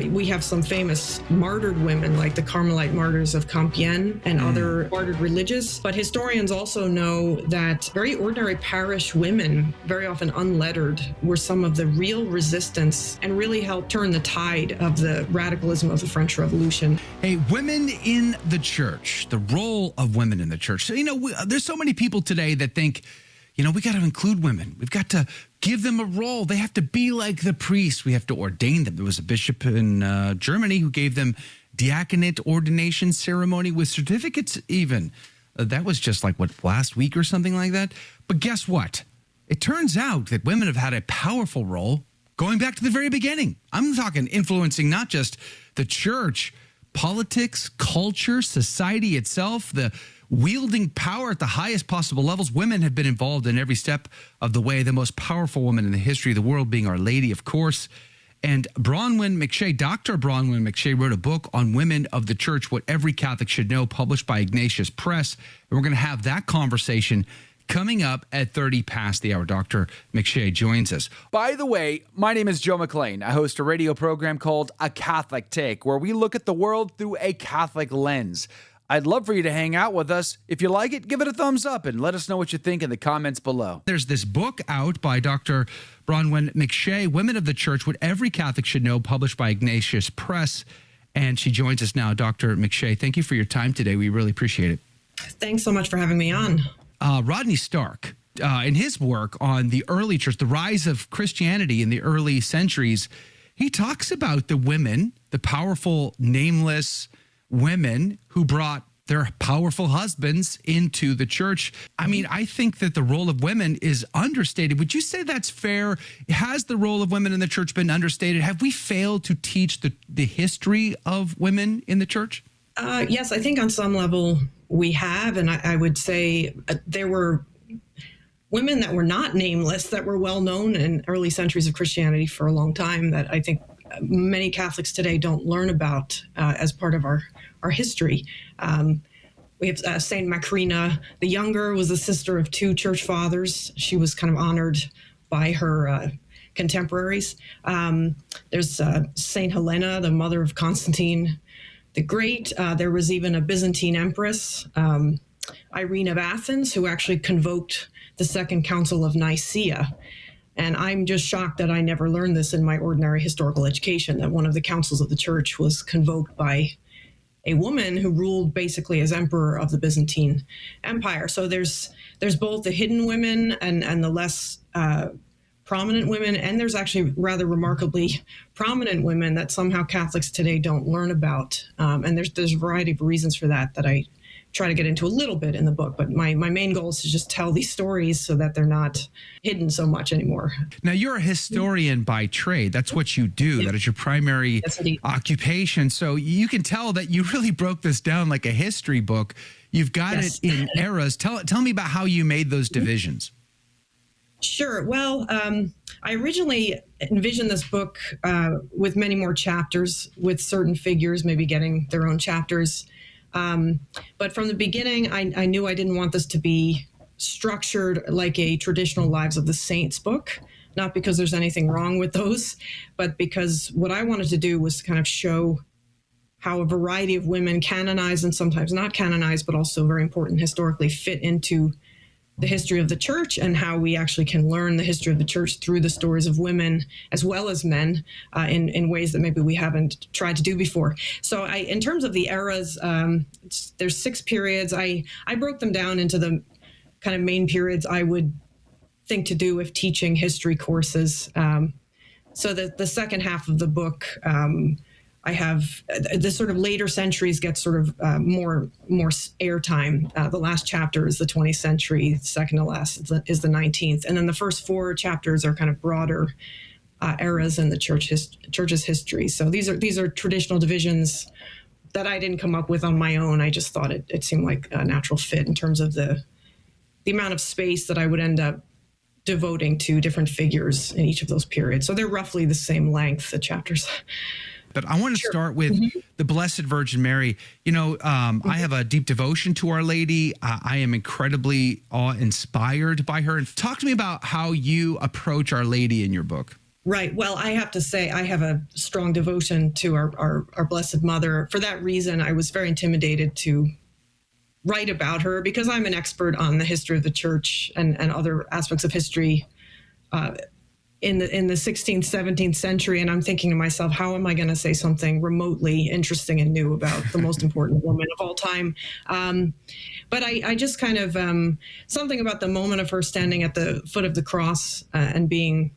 we have some famous martyred women like the Carmelite martyrs of Compiègne and other martyred religious. But historians also know that very ordinary parish women, very often unlettered, were some of the real resistance and really helped turn the tide of the radicalism of the French Revolution. Hey, women in the church, the role of women in the church. So, there's so many people today that think, we got to include women. We've got to give them a role. They have to be like the priest. We have to ordain them. There was a bishop in Germany who gave them diaconate ordination ceremony with certificates even. That was just last week or something like that. But guess what? It turns out that women have had a powerful role going back to the very beginning. I'm talking influencing not just the church, politics, culture, society itself, the wielding power at the highest possible levels. Women have been involved in every step of the way. The most powerful woman in the history of the world being Our Lady, of course. And Bronwen McShea, Dr. Bronwen McShea, wrote a book on women of the church, What Every Catholic Should Know, published by Ignatius Press. And we're going to have that conversation coming up at 30 past the hour. Dr. McShea joins us. By the way, my name is Joe McLean. I host a radio program called A Catholic Take, where we look at the world through a Catholic lens. I'd love for you to hang out with us. If you like it, give it a thumbs up and let us know what you think in the comments below. There's this book out by Dr. Bronwen McShea, Women of the Church, What Every Catholic Should Know, published by Ignatius Press. And she joins us now. Dr. McShea, thank you for your time today. We really appreciate it. Thanks so much for having me on. Rodney Stark, in his work on the early church, the rise of Christianity in the early centuries, he talks about the women, the powerful, nameless women who brought their powerful husbands into the church. I mean, I think that the role of women is understated. Would you say that's fair? Has the role of women in the church been understated? Have we failed to teach the history of women in the church? Yes, I think on some level we have. And I would say there were women that were not nameless, that were well known in early centuries of Christianity for a long time, that I think many Catholics today don't learn about as part of our history. We have Saint Macrina the Younger was the sister of two church fathers. She was kind of honored by her contemporaries. There's Saint Helena, the mother of Constantine the Great. There was even a Byzantine empress, Irene of Athens, who actually convoked the Second Council of Nicaea. And I'm just shocked that I never learned this in my ordinary historical education, that one of the councils of the church was convoked by a woman who ruled basically as emperor of the Byzantine Empire. So there's both the hidden women and the less prominent women, and there's actually rather remarkably prominent women that somehow Catholics today don't learn about. And there's a variety of reasons for that I try to get into a little bit in the book, but my main goal is to just tell these stories so that they're not hidden so much anymore. Now, you're a historian by trade. That's what you do. Yeah. That is your primary occupation. So you can tell that you really broke this down like a history book. You've got it in eras. Tell me about how you made those divisions. Sure. Well, I originally envisioned this book with many more chapters, with certain figures maybe getting their own chapters. But from the beginning, I knew I didn't want this to be structured like a traditional Lives of the Saints book, not because there's anything wrong with those, but because what I wanted to do was kind of show how a variety of women, canonized and sometimes not canonized, but also very important historically, fit into the history of the church, and how we actually can learn the history of the church through the stories of women as well as men in ways that maybe we haven't tried to do before. So in terms of the eras, there's 6 periods. I broke them down into the kind of main periods I would think to do if teaching history courses. So the second half of the book, I have the sort of later centuries get sort of more airtime. The last chapter is the 20th century, second to last is the 19th. And then the first 4 chapters are kind of broader eras in the church's history. So these are traditional divisions that I didn't come up with on my own. I just thought it seemed like a natural fit in terms of the amount of space that I would end up devoting to different figures in each of those periods. So they're roughly the same length, the chapters. But I want to start with the Blessed Virgin Mary. I have a deep devotion to Our Lady. I am incredibly awe-inspired by her. And talk to me about how you approach Our Lady in your book. Right. Well, I have to say, I have a strong devotion to our Blessed Mother. For that reason, I was very intimidated to write about her because I'm an expert on the history of the church and other aspects of history in the 16th, 17th century. And I'm thinking to myself, how am I going to say something remotely interesting and new about the most important woman of all time? But I just kind of, something about the moment of her standing at the foot of the cross and being,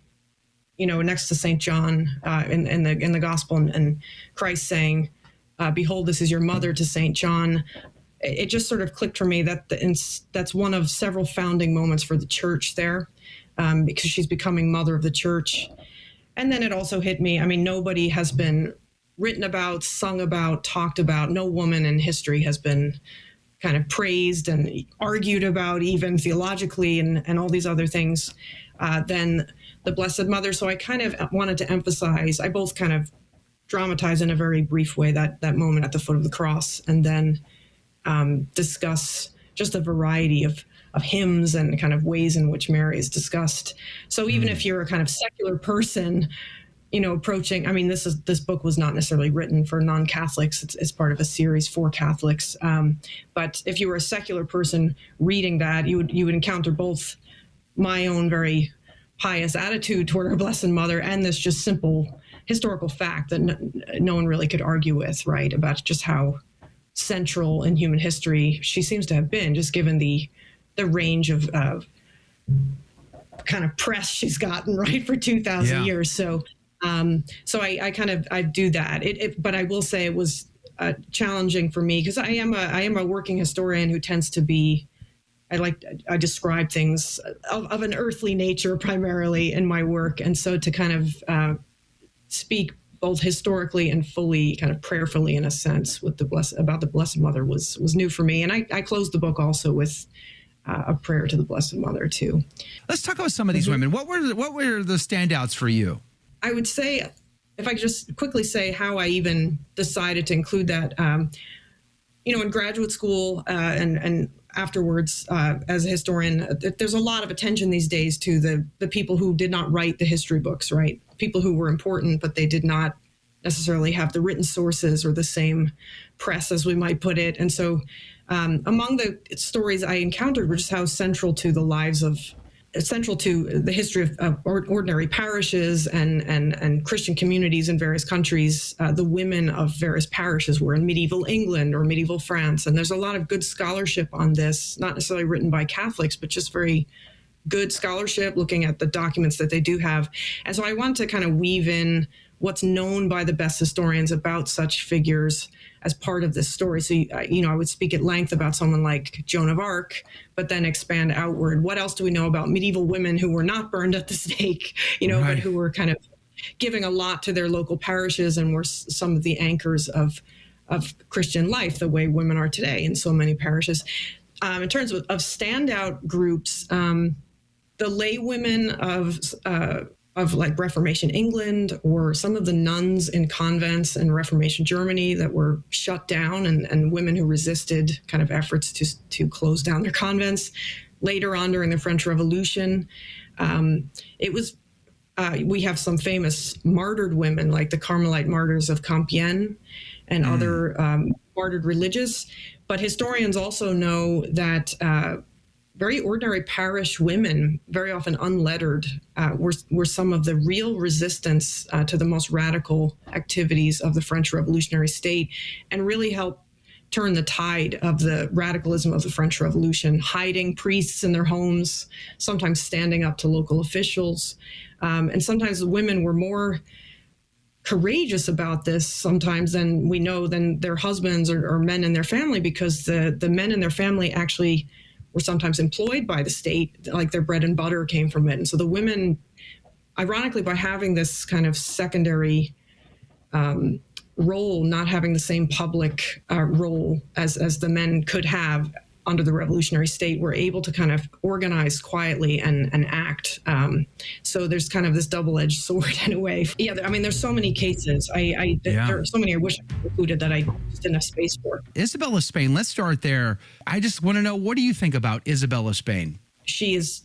next to St. John in the gospel, and Christ saying, behold, this is your mother, to St. John. It just sort of clicked for me that that's one of several founding moments for the church there, because she's becoming mother of the church. And then it also hit me. I mean, nobody has been written about, sung about, talked about. No woman in history has been kind of praised and argued about, even theologically and all these other things, than the Blessed Mother. So I kind of wanted to emphasize, I both kind of dramatize in a very brief way that moment at the foot of the cross, and then discuss just a variety of hymns and kind of ways in which Mary is discussed. So even if you're a kind of secular person, approaching, I mean, this book was not necessarily written for non-Catholics. It's part of a series for Catholics. But if you were a secular person reading that, you would encounter both my own very pious attitude toward our Blessed Mother and this just simple historical fact that no one really could argue with, right, about just how central in human history she seems to have been, just given the range of kind of press she's gotten, right, for 2,000 years. So I do that. But I will say it was challenging for me because I am a working historian who tends to be, I describe things of an earthly nature primarily in my work. And so to kind of speak both historically and fully, kind of prayerfully in a sense, with about the Blessed Mother was new for me. And I closed the book also with a prayer to the Blessed Mother too. Let's talk about some of these women. What were the standouts for you? I would say, if I could just quickly say how I even decided to include that, in graduate school and afterwards as a historian, there's a lot of attention these days to the people who did not write the history books, right? People who were important, but they did not necessarily have the written sources or the same press, as we might put it. And so among the stories I encountered were just how central to the history of ordinary parishes and Christian communities in various countries, the women of various parishes were in medieval England or medieval France. And there's a lot of good scholarship on this, not necessarily written by Catholics, but just very good scholarship looking at the documents that they do have. And so I want to kind of weave in what's known by the best historians about such figures as part of this story. So, I would speak at length about someone like Joan of Arc, but then expand outward. What else do we know about medieval women who were not burned at the stake, right, but who were kind of giving a lot to their local parishes and were some of the anchors of Christian life, the way women are today in so many parishes. In terms of standout groups, the lay women of like Reformation England, or some of the nuns in convents in Reformation Germany that were shut down, and women who resisted kind of efforts to close down their convents. Later on during the French Revolution, we have some famous martyred women like the Carmelite martyrs of Compiègne and other martyred religious. But historians also know that very ordinary parish women, very often unlettered, were some of the real resistance to the most radical activities of the French Revolutionary State, and really helped turn the tide of the radicalism of the French Revolution, hiding priests in their homes, sometimes standing up to local officials. And sometimes the women were more courageous about this sometimes than their husbands or men in their family, because the men in their family actually were sometimes employed by the state, like their bread and butter came from it. And so the women, ironically, by having this kind of secondary role, not having the same public role as the men could have under the revolutionary state, were able to kind of organize quietly and act. So there's kind of this double-edged sword in a way. Yeah, I mean, there's so many cases. There are so many I wish I included that I just didn't have space for. Isabel of Spain, let's start there. I just want to know, what do you think about Isabel of Spain? She is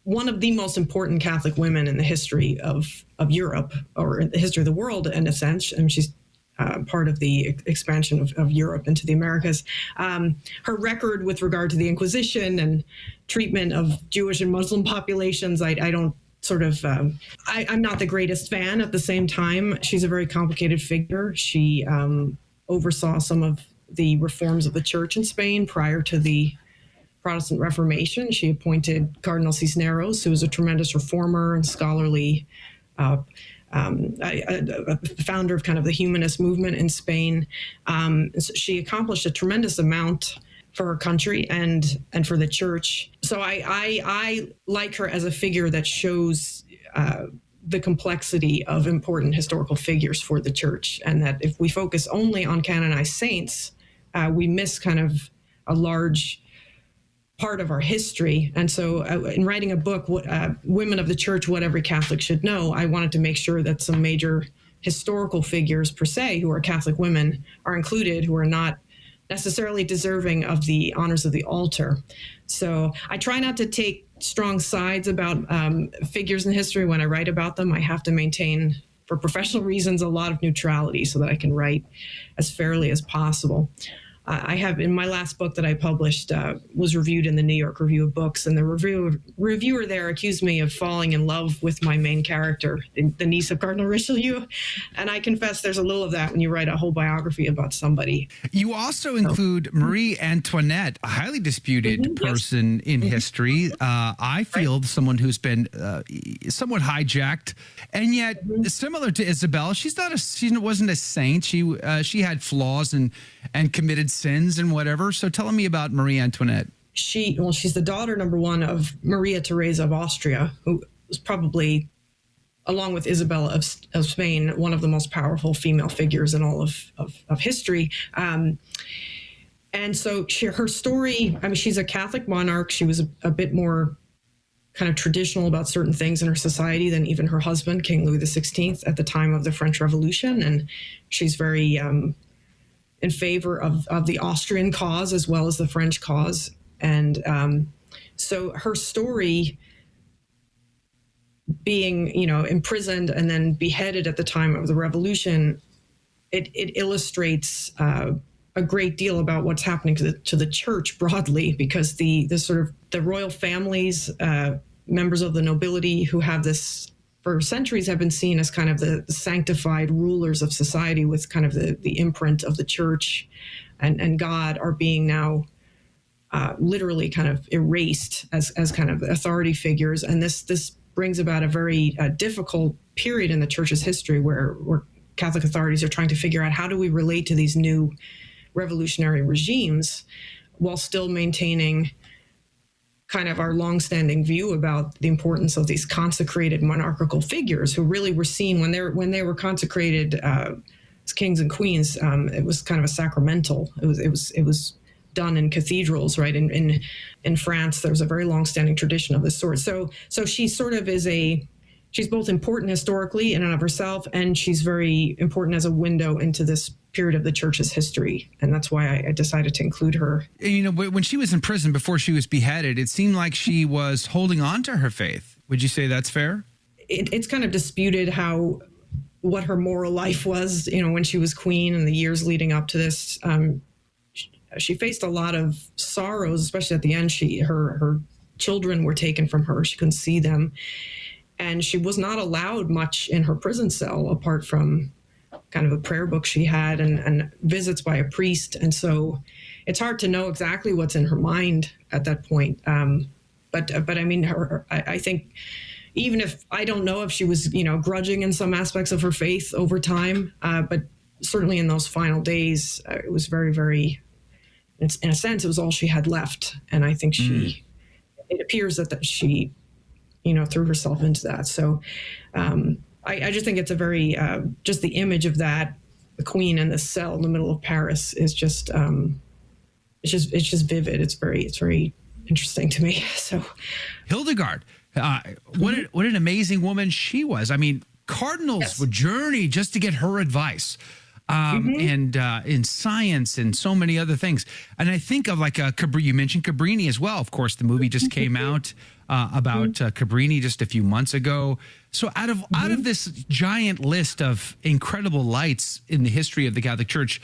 one of the most important Catholic women in the history of Europe, or in the history of the world, in a sense. And she's part of the expansion of Europe into the Americas. Her record with regard to the Inquisition and treatment of Jewish and Muslim populations, I don't sort of, I'm not the greatest fan. At the same time, she's a very complicated figure. She oversaw some of the reforms of the church in Spain prior to the Protestant Reformation. She appointed Cardinal Cisneros, who was a tremendous reformer and scholarly founder of kind of the humanist movement in Spain. So she accomplished a tremendous amount for her country and for the church. So I like her as a figure that shows the complexity of important historical figures for the church, and that if we focus only on canonized saints, we miss kind of a large part of our history. And so in writing a book, Women of the Church, What Every Catholic Should Know, I wanted to make sure that some major historical figures per se, who are Catholic women, are included, who are not necessarily deserving of the honors of the altar. So I try not to take strong sides about figures in history when I write about them. I have to maintain, for professional reasons, a lot of neutrality so that I can write as fairly as possible. I have, in my last book that I published, was reviewed in the New York Review of Books, and the reviewer there accused me of falling in love with my main character, the niece of Cardinal Richelieu. And I confess there's a little of that when you write a whole biography about somebody. You also include Marie Antoinette, a highly disputed person in history. I feel someone who's been somewhat hijacked, and yet similar to Isabel, she wasn't a saint. She had flaws and committed sins and whatever. So tell me about Marie Antoinette. She's the daughter, number one, of Maria Theresa of Austria, who was probably, along with Isabella of Spain, one of the most powerful female figures in all of history. And so her story, I mean, she's a Catholic monarch. She was a bit more kind of traditional about certain things in her society than even her husband, King Louis XVI, at the time of the French Revolution. And she's very in favor of the Austrian cause as well as the French cause. And so her story, being, imprisoned and then beheaded at the time of the revolution, it illustrates a great deal about what's happening to the church broadly, because the sort of the royal families, members of the nobility who have this, for centuries, have been seen as kind of the sanctified rulers of society with kind of the imprint of the church and God, are being now literally kind of erased as kind of authority figures. And this brings about a very difficult period in the church's history where Catholic authorities are trying to figure out, how do we relate to these new revolutionary regimes while still maintaining kind of our longstanding view about the importance of these consecrated monarchical figures who really were seen when they were consecrated as kings and queens. It was kind of a sacramental. It was done in cathedrals, right? In France, there was a very longstanding tradition of this sort. So she sort of she's both important historically in and of herself, and she's very important as a window into this period of the church's history. And that's why I decided to include her. When she was in prison before she was beheaded, it seemed like she was holding on to her faith. Would you say that's fair? It's kind of disputed what her moral life was, when she was queen and the years leading up to this. She faced a lot of sorrows, especially at the end. Her children were taken from her. She couldn't see them. And she was not allowed much in her prison cell apart from kind of a prayer book she had and visits by a priest. And so it's hard to know exactly what's in her mind at that point. But I mean, I think, even if I don't know if she was, grudging in some aspects of her faith over time, but certainly in those final days, it was very, very, in a sense, it was all she had left. And I think it appears that she, threw herself into that. So I just think it's a very, just the image of that, the queen in the cell in the middle of Paris is just, it's just vivid. It's very interesting to me. So Hildegard, what an amazing woman she was. I mean, cardinals would journey just to get her advice. And in science and so many other things. And I think of you mentioned Cabrini as well. Of course, the movie just came out. about Cabrini just a few months ago. So out of this giant list of incredible lights in the history of the Catholic Church,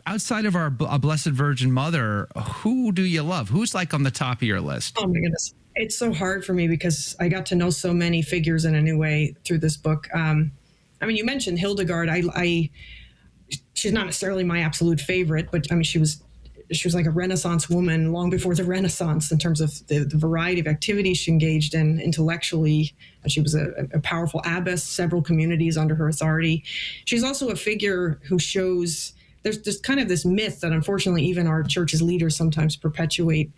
outside of our Blessed Virgin Mother, who do you love? Who's like on the top of your list? Oh my goodness. It's so hard for me because I got to know so many figures in a new way through this book. I mean, you mentioned Hildegard. She's not necessarily my absolute favorite, but I mean, she was like a Renaissance woman long before the Renaissance in terms of the variety of activities she engaged in intellectually. And she was a powerful abbess, several communities under her authority. She's also a figure who shows there's just kind of this myth that unfortunately even our church's leaders sometimes perpetuate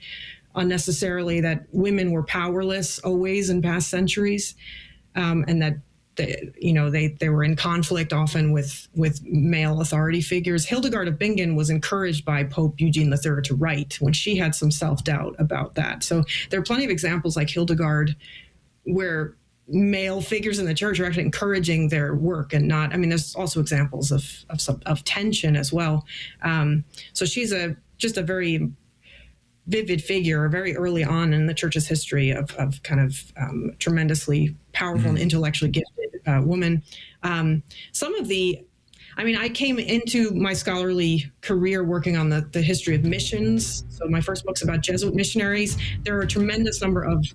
unnecessarily, that women were powerless always in past centuries, and that they were in conflict often with male authority figures. Hildegard of Bingen was encouraged by Pope Eugene III to write when she had some self-doubt about that. So there are plenty of examples like Hildegard where male figures in the church are actually encouraging their work and not, I mean, there's also examples of tension as well. So she's just a very vivid figure very early on in the church's history of kind of tremendously powerful and intellectually gifted woman. Some of the, I mean, I came into my scholarly career working on the history of missions. So my first book's about Jesuit missionaries. There are a tremendous number of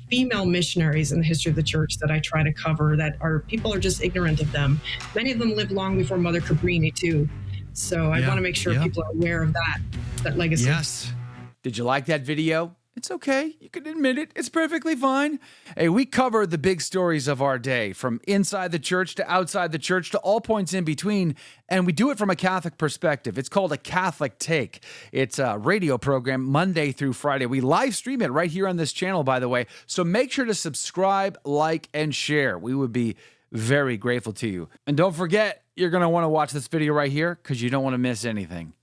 female missionaries in the history of the church that I try to cover people are just ignorant of them. Many of them lived long before Mother Cabrini too. So I want to make sure people are aware of that legacy. Yes. Did you like that video? It's okay. You can admit it. It's perfectly fine. Hey, we cover the big stories of our day, from inside the church to outside the church to all points in between, and we do it from a Catholic perspective. It's called A Catholic Take. It's a radio program Monday through Friday. We live stream it right here on this channel, by the way, so make sure to subscribe, like, and share. We would be very grateful to you. And don't forget, you're going to want to watch this video right here because you don't want to miss anything.